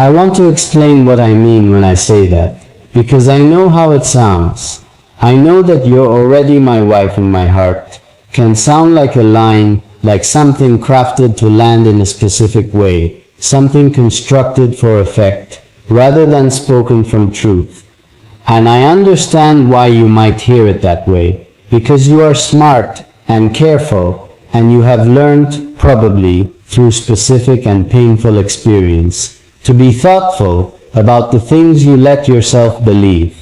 I want to explain what I mean when I say that, because I know how it sounds. I know that you're already my wife in my heart can sound like a line, like something crafted to land in a specific way, something constructed for effect, rather than spoken from truth. And I understand why you might hear it that way, because you are smart and careful, and you have learned, probably through specific and painful experience, to be thoughtful about the things you let yourself believe.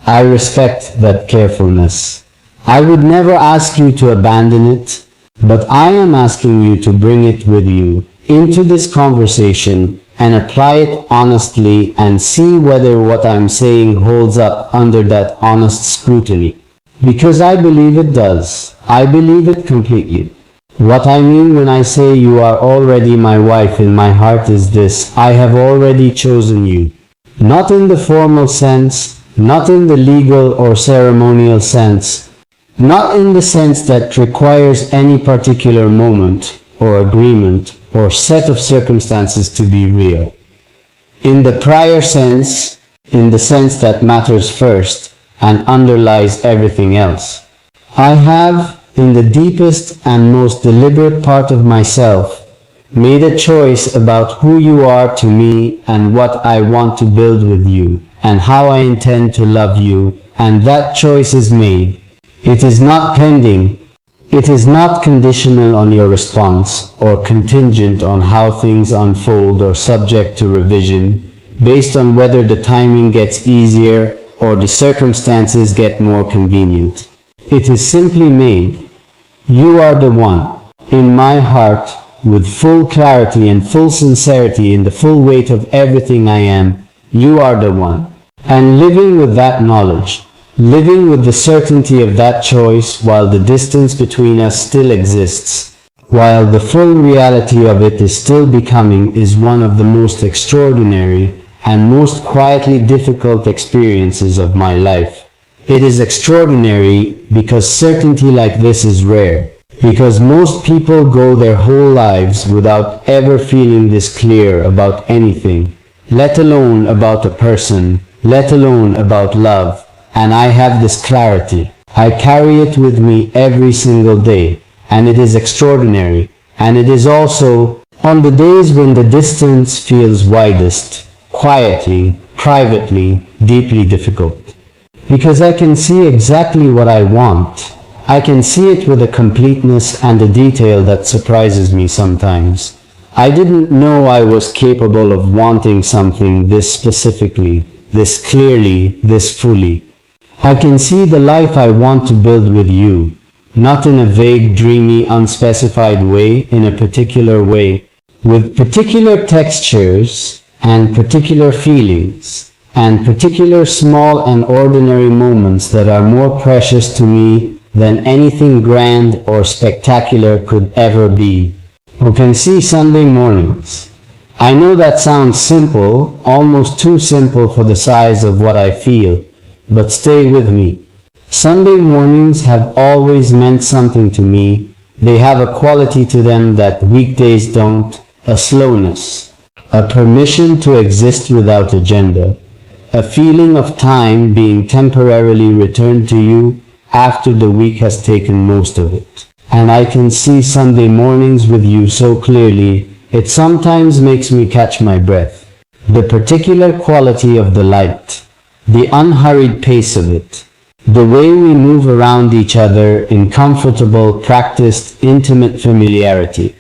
I respect that carefulness. I would never ask you to abandon it, but I am asking you to bring it with you into this conversation and apply it honestly and see whether what I'm saying holds up under that honest scrutiny. Because I believe it does. I believe it completely. What I mean when I say you are already my wife in my heart is this: I have already chosen you. Not in the formal sense, not in the legal or ceremonial sense, not in the sense that requires any particular moment or agreement or set of circumstances to be real. In the prior sense, in the sense that matters first and underlies everything else. I have, in the deepest and most deliberate part of myself, made a choice about who you are to me and what I want to build with you and how I intend to love you, and that choice is made. It is not pending. It is not conditional on your response or contingent on how things unfold or subject to revision based on whether the timing gets easier or the circumstances get more convenient. It is simply made. You are the one, in my heart, with full clarity and full sincerity in the full weight of everything I am. You are the one. And living with that knowledge, living with the certainty of that choice while the distance between us still exists, while the full reality of it is still becoming, is one of the most extraordinary and most quietly difficult experiences of my life. It is extraordinary because certainty like this is rare, because most people go their whole lives without ever feeling this clear about anything, let alone about a person, let alone about love. And I have this clarity. I carry it with me every single day, and it is extraordinary. And it is also, on the days when the distance feels widest, quietly, privately, deeply difficult. Because I can see exactly what I want. I can see it with a completeness and a detail that surprises me sometimes. I didn't know I was capable of wanting something this specifically, this clearly, this fully. I can see the life I want to build with you, not in a vague, dreamy, unspecified way, in a particular way, with particular textures and particular feelings, and particular small and ordinary moments that are more precious to me than anything grand or spectacular could ever be. Who can see Sunday mornings? I know that sounds simple, almost too simple for the size of what I feel, but stay with me. Sunday mornings have always meant something to me. They have a quality to them that weekdays don't, a slowness, a permission to exist without agenda, a feeling of time being temporarily returned to you after the week has taken most of it. And I can see Sunday mornings with you so clearly, it sometimes makes me catch my breath. The particular quality of the light, the unhurried pace of it, the way we move around each other in comfortable, practiced, intimate familiarity.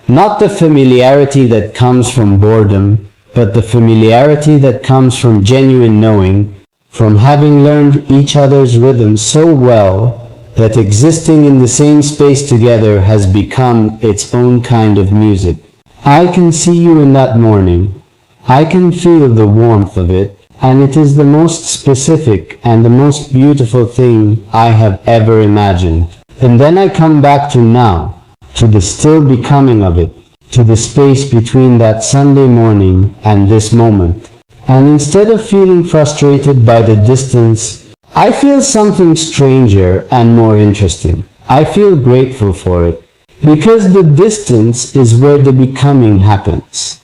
Not the familiarity that comes from boredom, but the familiarity that comes from genuine knowing, from having learned each other's rhythm so well that existing in the same space together has become its own kind of music. I can see you in that morning. I can feel the warmth of it, and it is the most specific and the most beautiful thing I have ever imagined. And then I come back to now, to the still becoming of it, to the space between that Sunday morning and this moment. And instead of feeling frustrated by the distance, I feel something stranger and more interesting. I feel grateful for it, because the distance is where the becoming happens.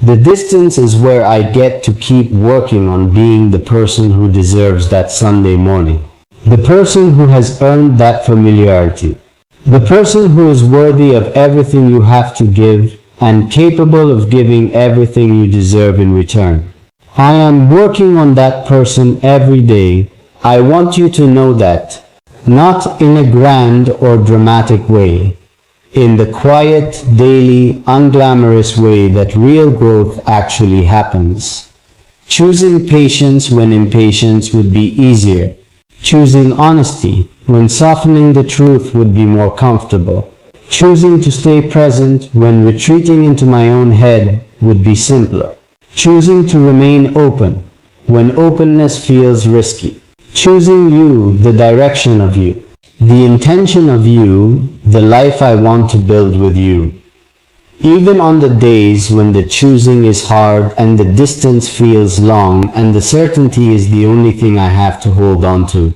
The distance is where I get to keep working on being the person who deserves that Sunday morning. The person who has earned that familiarity. The person who is worthy of everything you have to give and capable of giving everything you deserve in return. I am working on that person every day. I want you to know that. Not in a grand or dramatic way. In the quiet, daily, unglamorous way that real growth actually happens. Choosing patience when impatience would be easier. Choosing honesty when softening the truth would be more comfortable. Choosing to stay present when retreating into my own head would be simpler. Choosing to remain open when openness feels risky. Choosing you, the direction of you, the intention of you, the life I want to build with you. Even on the days when the choosing is hard and the distance feels long and the certainty is the only thing I have to hold on to.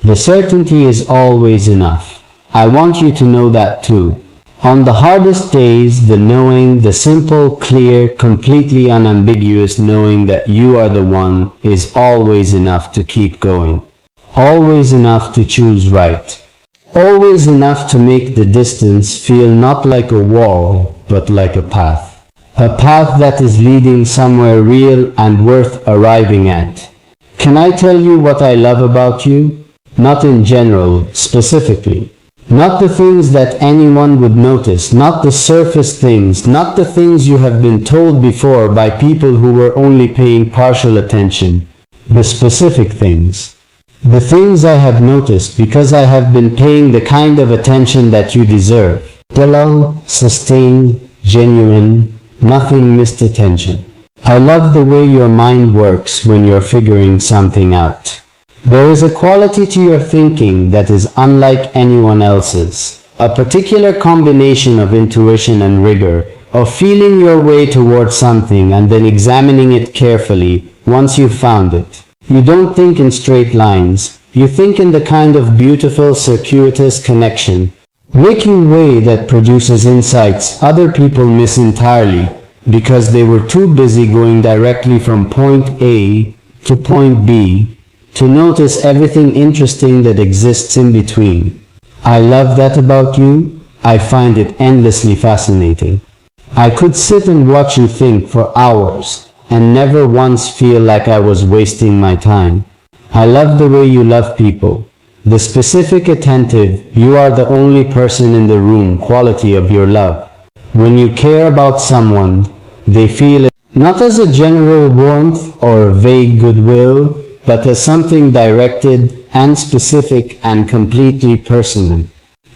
The certainty is always enough. I want you to know that too. On the hardest days, the knowing, the simple, clear, completely unambiguous knowing that you are the one is always enough to keep going. Always enough to choose right. Always enough to make the distance feel not like a wall, but like a path. A path that is leading somewhere real and worth arriving at. Can I tell you what I love about you? Not in general, specifically. Not the things that anyone would notice, not the surface things, not the things you have been told before by people who were only paying partial attention. The specific things. The things I have noticed because I have been paying the kind of attention that you deserve. Pillow, sustained, genuine, nothing missed attention. I love the way your mind works when you're figuring something out. There is a quality to your thinking that is unlike anyone else's. A particular combination of intuition and rigor, of feeling your way towards something and then examining it carefully once you've found it. You don't think in straight lines. You think in the kind of beautiful circuitous connection, making way that produces insights other people miss entirely because they were too busy going directly from point A to point B to notice everything interesting that exists in between. I love that about you. I find it endlessly fascinating. I could sit and watch you think for hours and never once feel like I was wasting my time. I love the way you love people. The specific attentive, you are the only person in the room quality of your love. When you care about someone, they feel it not as a general warmth or vague goodwill, but as something directed and specific and completely personal.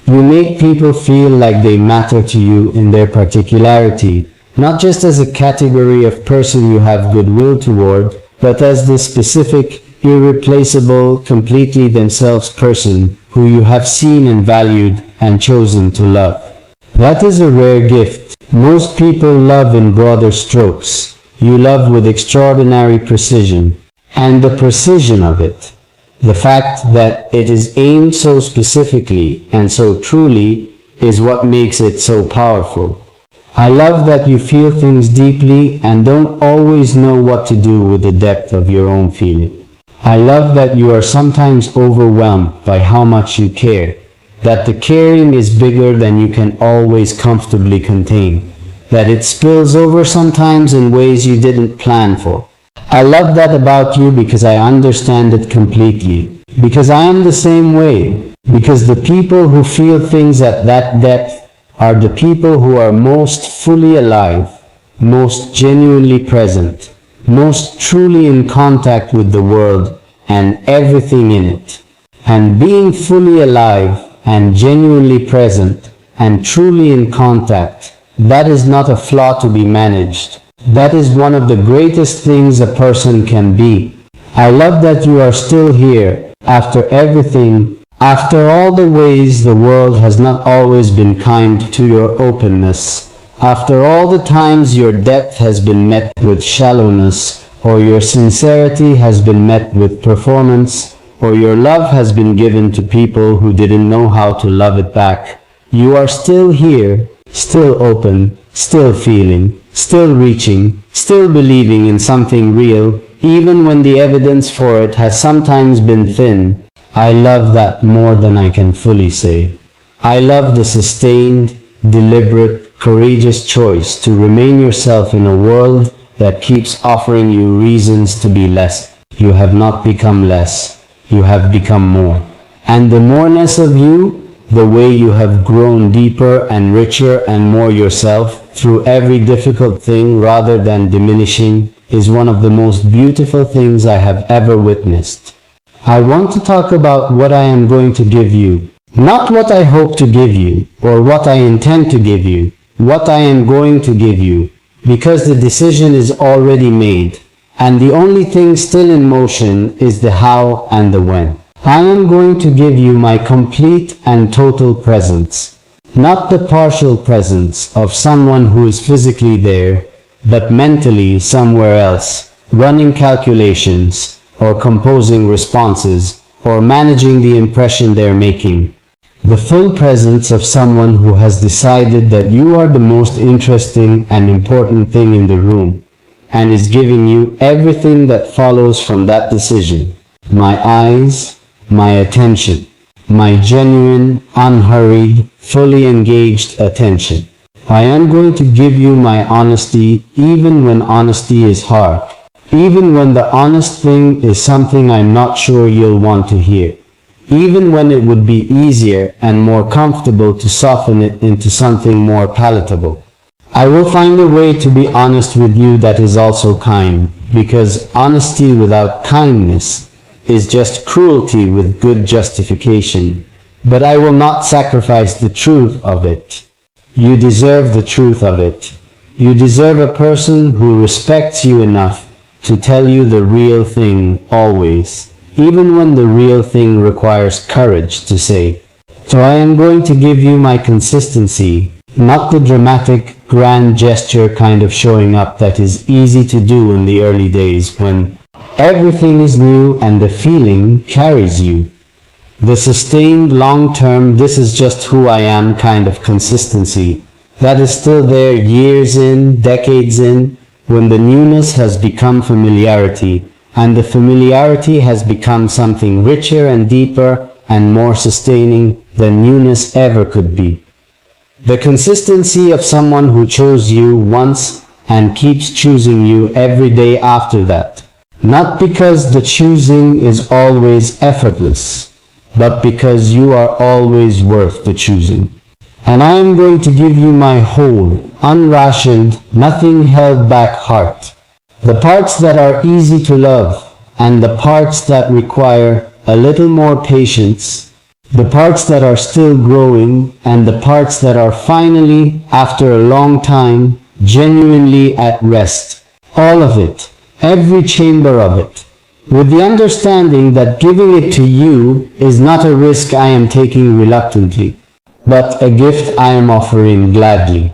You make people feel like they matter to you in their particularity, not just as a category of person you have goodwill toward, but as the specific, irreplaceable, completely themselves person who you have seen and valued and chosen to love. That is a rare gift. Most people love in broader strokes. You love with extraordinary precision. And the precision of it, the fact that it is aimed so specifically and so truly, is what makes it so powerful. I love that you feel things deeply and don't always know what to do with the depth of your own feeling. I love that you are sometimes overwhelmed by how much you care, that the caring is bigger than you can always comfortably contain, that it spills over sometimes in ways you didn't plan for. I love that about you because I understand it completely, because I am the same way, because the people who feel things at that depth are the people who are most fully alive, most genuinely present, most truly in contact with the world and everything in it. And being fully alive and genuinely present and truly in contact, that is not a flaw to be managed. That is one of the greatest things a person can be. I love that you are still here, after everything, after all the ways the world has not always been kind to your openness, after all the times your depth has been met with shallowness, or your sincerity has been met with performance, or your love has been given to people who didn't know how to love it back. You are still here, still open, still feeling. still reaching, still believing in something real, even when the evidence for it has sometimes been thin. I love that more than I can fully say. I love the sustained, deliberate, courageous choice to remain yourself in a world that keeps offering you reasons to be less. You have not become less, you have become more. And the moreness of you, the way you have grown deeper and richer and more yourself through every difficult thing rather than diminishing, is one of the most beautiful things I have ever witnessed. I want to talk about what I am going to give you. Not what I hope to give you, or what I intend to give you, what I am going to give you, because the decision is already made, and the only thing still in motion is the how and the when. I am going to give you my complete and total presence, not the partial presence of someone who is physically there, but mentally somewhere else, running calculations, or composing responses, or managing the impression they're making. The full presence of someone who has decided that you are the most interesting and important thing in the room, and is giving you everything that follows from that decision. My eyes, my attention, my genuine, unhurried, fully engaged attention. I am going to give you my honesty even when honesty is hard, even when the honest thing is something I'm not sure you'll want to hear, even when it would be easier and more comfortable to soften it into something more palatable. I will find a way to be honest with you that is also kind, because honesty without kindness is just cruelty with good justification. But I will not sacrifice the truth of it. You deserve the truth of it. You deserve a person who respects you enough to tell you the real thing always, even when the real thing requires courage to say. So I am going to give you my consistency, not the dramatic, grand gesture kind of showing up that is easy to do in the early days when everything is new and the feeling carries you. The sustained, long-term, this is just who I am kind of consistency that is still there years in, decades in, when the newness has become familiarity, and the familiarity has become something richer and deeper and more sustaining than newness ever could be. The consistency of someone who chose you once and keeps choosing you every day after that. Not because the choosing is always effortless, but because you are always worth the choosing. And I am going to give you my whole, unrationed, nothing held back heart. The parts that are easy to love, and the parts that require a little more patience, the parts that are still growing, and the parts that are finally, after a long time, genuinely at rest. All of it, every chamber of it, with the understanding that giving it to you is not a risk I am taking reluctantly, but a gift I am offering gladly,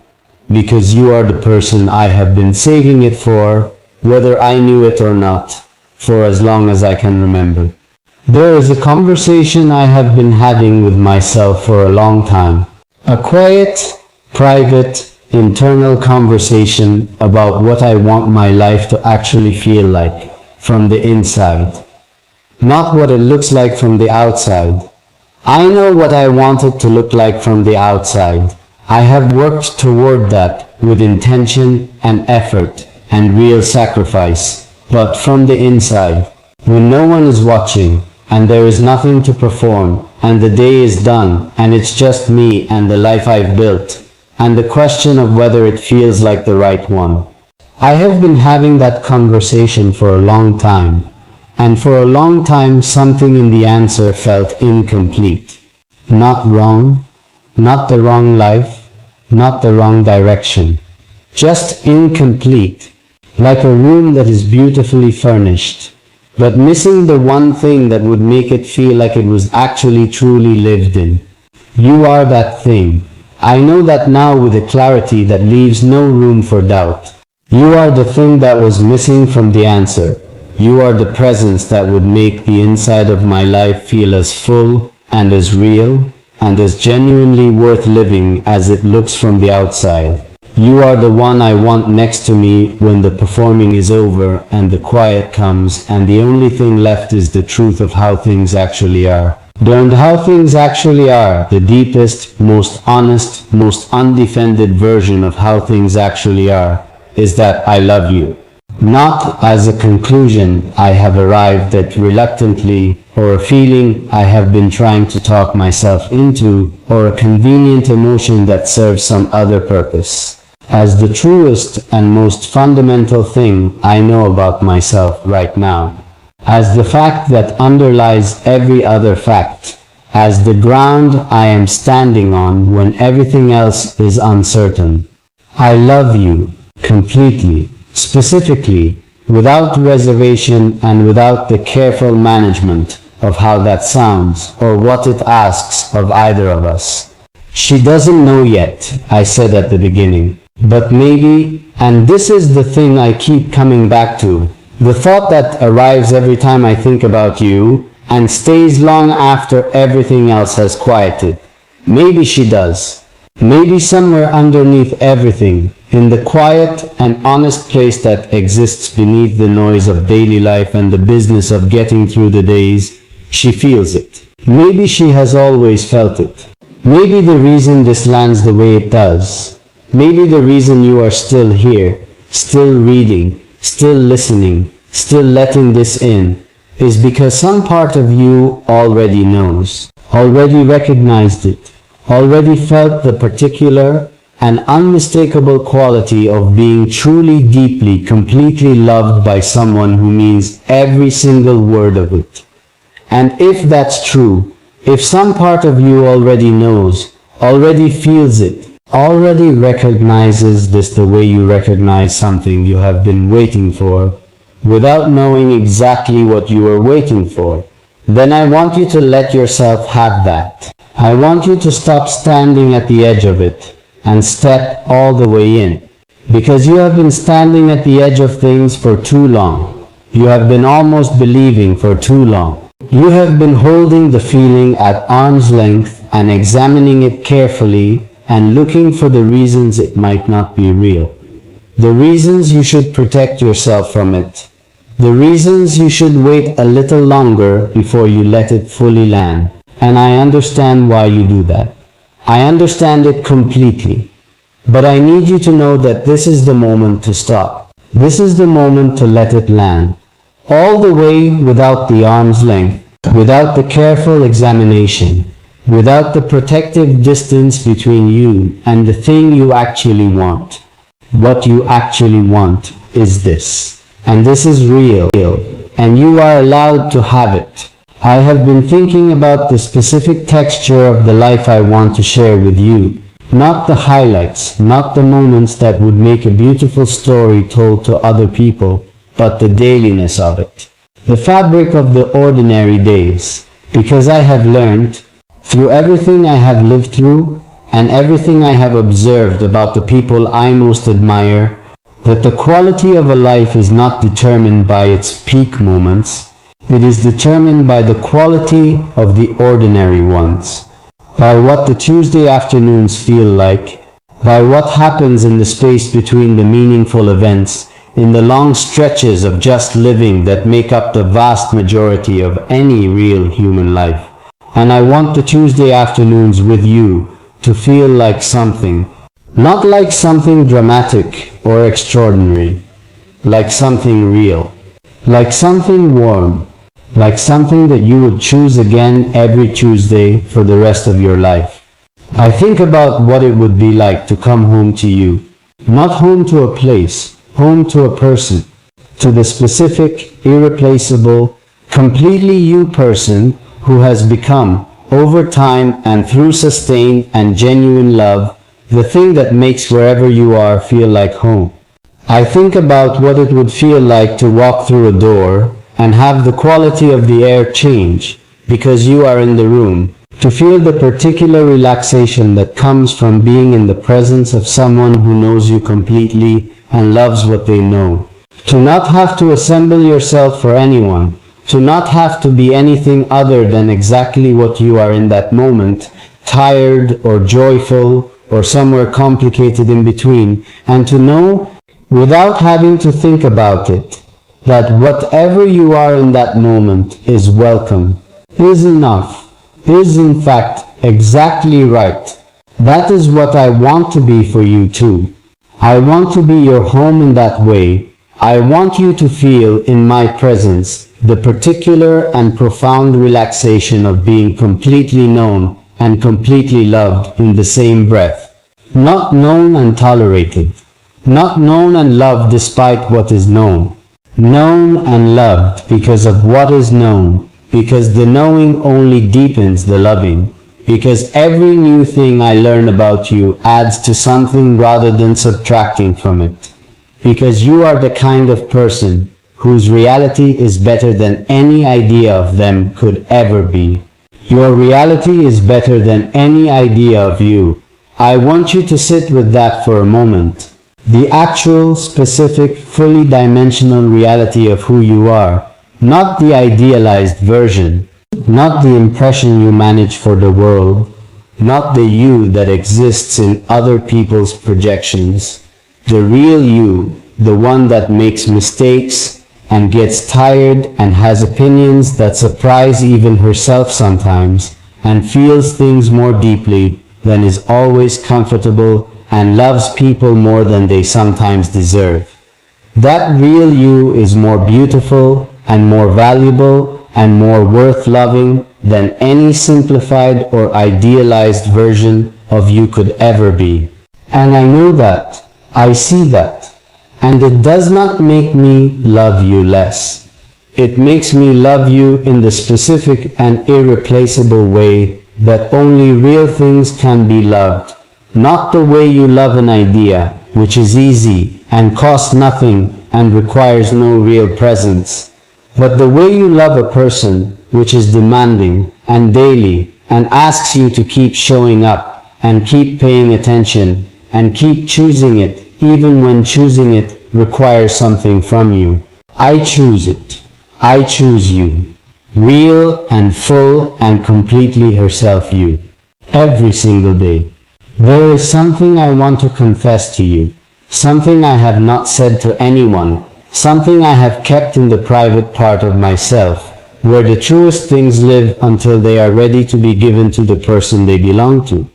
because you are the person I have been saving it for, whether I knew it or not, for as long as I can remember. There is a conversation I have been having with myself for a long time, a quiet, private, internal conversation about what I want my life to actually feel like from the inside, not what it looks like from the outside. I know what I want it to look like from the outside. I have worked toward that with intention and effort and real sacrifice, but from the inside, when no one is watching and there is nothing to perform and the day is done and it's just me and the life I've built, and the question of whether it feels like the right one. I have been having that conversation for a long time, and for a long time something in the answer felt incomplete. Not wrong, not the wrong life, not the wrong direction. Just incomplete, like a room that is beautifully furnished, but missing the one thing that would make it feel like it was actually truly lived in. You are that thing. I know that now with a clarity that leaves no room for doubt. You are the thing that was missing from the answer. You are the presence that would make the inside of my life feel as full and as real and as genuinely worth living as it looks from the outside. You are the one I want next to me when the performing is over and the quiet comes and the only thing left is the truth of how things actually are. And how things actually are, the deepest, most honest, most undefended version of how things actually are, is that I love you. Not as a conclusion I have arrived at reluctantly, or a feeling I have been trying to talk myself into, or a convenient emotion that serves some other purpose. As the truest and most fundamental thing I know about myself right now. As the fact that underlies every other fact. As the ground I am standing on when everything else is uncertain. I love you, completely. Specifically, without reservation and without the careful management of how that sounds or what it asks of either of us. She doesn't know yet, I said at the beginning, but maybe, and this is the thing I keep coming back to, the thought that arrives every time I think about you and stays long after everything else has quieted. Maybe she does. Maybe somewhere underneath everything, in the quiet and honest place that exists beneath the noise of daily life and the business of getting through the days, she feels it. Maybe she has always felt it. Maybe the reason this lands the way it does, maybe the reason you are still here, still reading, still listening, still letting this in, is because some part of you already knows, already recognized it, already felt the particular and unmistakable quality of being truly, deeply, completely loved by someone who means every single word of it. And if that's true, if some part of you already knows, already feels it, already recognizes this the way you recognize something you have been waiting for, without knowing exactly what you were waiting for, then I want you to let yourself have that. I want you to stop standing at the edge of it and step all the way in. Because you have been standing at the edge of things for too long. You have been almost believing for too long. You have been holding the feeling at arm's length and examining it carefully and looking for the reasons it might not be real. The reasons you should protect yourself from it. The reasons you should wait a little longer before you let it fully land. And I understand why you do that. I understand it completely. But I need you to know that this is the moment to stop. This is the moment to let it land. All the way without the arm's length, without the careful examination, without the protective distance between you and the thing you actually want. What you actually want is this. And this is real. And you are allowed to have it. I have been thinking about the specific texture of the life I want to share with you. Not the highlights, not the moments that would make a beautiful story told to other people, but the dailiness of it. The fabric of the ordinary days. Because I have learned, through everything I have lived through, and everything I have observed about the people I most admire, that the quality of a life is not determined by its peak moments. It is determined by the quality of the ordinary ones, by what the Tuesday afternoons feel like, by what happens in the space between the meaningful events, in the long stretches of just living that make up the vast majority of any real human life. And I want the Tuesday afternoons with you to feel like something, not like something dramatic or extraordinary, like something real, like something warm, like something that you would choose again every Tuesday for the rest of your life. I think about what it would be like to come home to you, not home to a place, home to a person, to the specific, irreplaceable, completely you person who has become, over time and through sustained and genuine love, the thing that makes wherever you are feel like home. I think about what it would feel like to walk through a door and have the quality of the air change because you are in the room, to feel the particular relaxation that comes from being in the presence of someone who knows you completely and loves what they know, to not have to assemble yourself for anyone, to not have to be anything other than exactly what you are in that moment, tired or joyful or somewhere complicated in between, and to know, without having to think about it, that whatever you are in that moment is welcome, is enough, is in fact exactly right. That is what I want to be for you too. I want to be your home in that way. I want you to feel in my presence the particular and profound relaxation of being completely known and completely loved in the same breath. Not known and tolerated. Not known and loved despite what is known. Known and loved because of what is known, because the knowing only deepens the loving. Because every new thing I learn about you adds to something rather than subtracting from it. Because you are the kind of person whose reality is better than any idea of them could ever be. Your reality is better than any idea of you. I want you to sit with that for a moment. The actual, specific, fully dimensional reality of who you are, not the idealized version. Not the impression you manage for the world, not the you that exists in other people's projections. The real you, the one that makes mistakes and gets tired and has opinions that surprise even herself sometimes and feels things more deeply than is always comfortable and loves people more than they sometimes deserve. That real you is more beautiful and more valuable and more worth loving than any simplified or idealized version of you could ever be. And I know that, I see that, and it does not make me love you less. It makes me love you in the specific and irreplaceable way that only real things can be loved, not the way you love an idea, which is easy and costs nothing and requires no real presence. But the way you love a person, which is demanding and daily and asks you to keep showing up and keep paying attention and keep choosing it, even when choosing it requires something from you. I choose it. I choose you. Real and full and completely herself you. Every single day. There is something I want to confess to you. Something I have not said to anyone. Something I have kept in the private part of myself, where the truest things live until they are ready to be given to the person they belong to.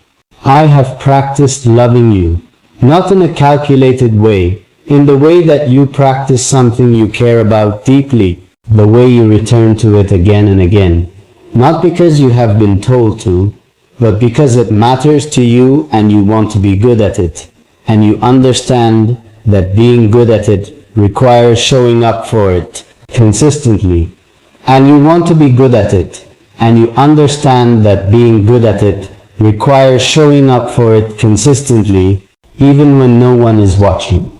I have practiced loving you, not in a calculated way, in the way that you practice something you care about deeply, the way you return to it again and again, not because you have been told to, but because it matters to you and you want to be good at it, and you understand that being good at it requires showing up for it consistently, and you want to be good at it, and you understand that being good at it requires showing up for it consistently, even when no one is watching.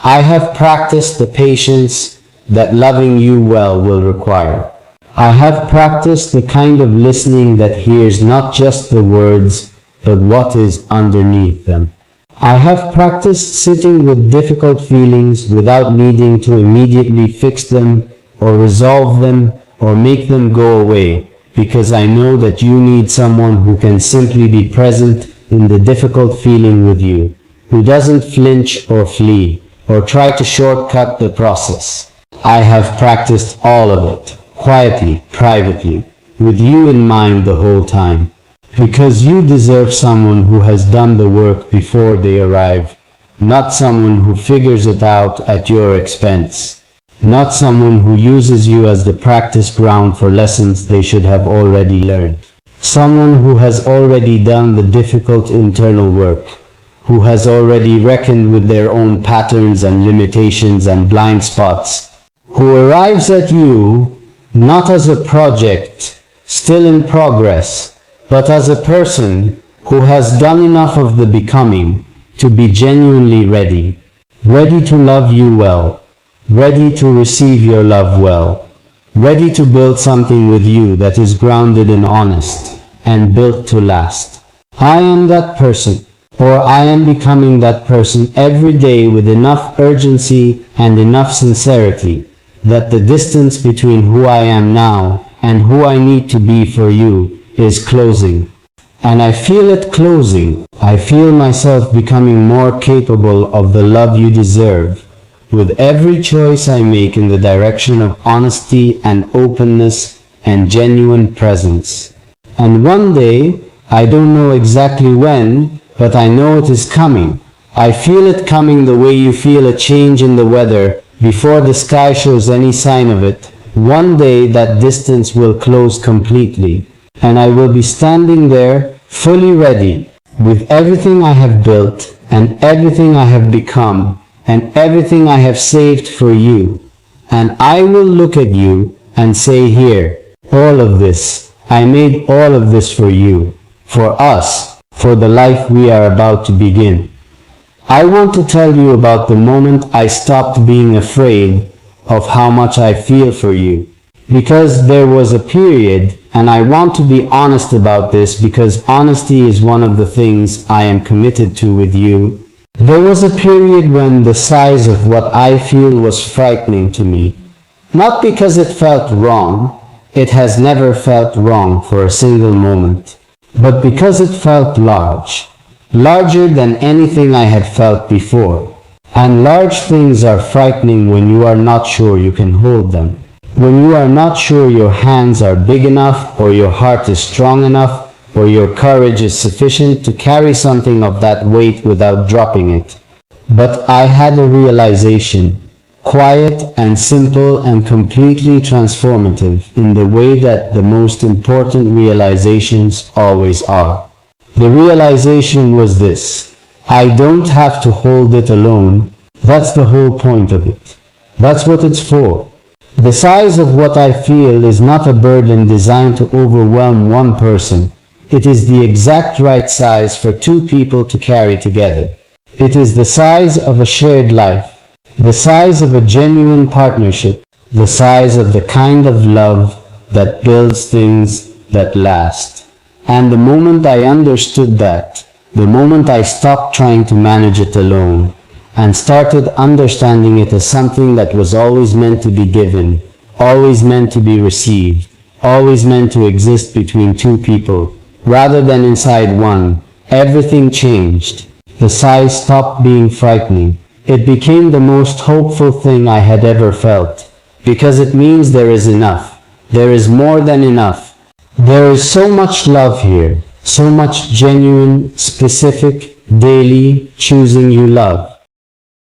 I have practiced the patience that loving you well will require. I have practiced the kind of listening that hears not just the words, but what is underneath them. I have practiced sitting with difficult feelings without needing to immediately fix them or resolve them or make them go away, because I know that you need someone who can simply be present in the difficult feeling with you, who doesn't flinch or flee or try to shortcut the process. I have practiced all of it, quietly, privately, with you in mind the whole time. Because you deserve someone who has done the work before they arrive, not someone who figures it out at your expense, not someone who uses you as the practice ground for lessons they should have already learned. Someone who has already done the difficult internal work, who has already reckoned with their own patterns and limitations and blind spots, who arrives at you not as a project, still in progress, but as a person who has done enough of the becoming to be genuinely ready, ready to love you well, ready to receive your love well, ready to build something with you that is grounded and honest and built to last. I am that person, or I am becoming that person every day with enough urgency and enough sincerity that the distance between who I am now and who I need to be for you is closing. And I feel it closing. I feel myself becoming more capable of the love you deserve, with every choice I make in the direction of honesty and openness and genuine presence. And one day, I don't know exactly when, but I know it is coming. I feel it coming the way you feel a change in the weather before the sky shows any sign of it. One day that distance will close completely, and I will be standing there, fully ready, with everything I have built, and everything I have become, and everything I have saved for you. And I will look at you and say, here, all of this, I made all of this for you, for us, for the life we are about to begin. I want to tell you about the moment I stopped being afraid of how much I feel for you. Because there was a period, and I want to be honest about this because honesty is one of the things I am committed to with you. There was a period when the size of what I feel was frightening to me. Not because it felt wrong, it has never felt wrong for a single moment, but because it felt large. Larger than anything I had felt before. And large things are frightening when you are not sure you can hold them. When you are not sure your hands are big enough, or your heart is strong enough, or your courage is sufficient to carry something of that weight without dropping it. But I had a realization, quiet and simple and completely transformative in the way that the most important realizations always are. The realization was this: I don't have to hold it alone. That's the whole point of it. That's what it's for. The size of what I feel is not a burden designed to overwhelm one person. It is the exact right size for two people to carry together. It is the size of a shared life, the size of a genuine partnership, the size of the kind of love that builds things that last. And the moment I understood that, the moment I stopped trying to manage it alone, and started understanding it as something that was always meant to be given, always meant to be received, always meant to exist between two people, rather than inside one, everything changed. The size stopped being frightening. It became the most hopeful thing I had ever felt, because it means there is enough. There is more than enough. There is so much love here, so much genuine, specific, daily choosing you love.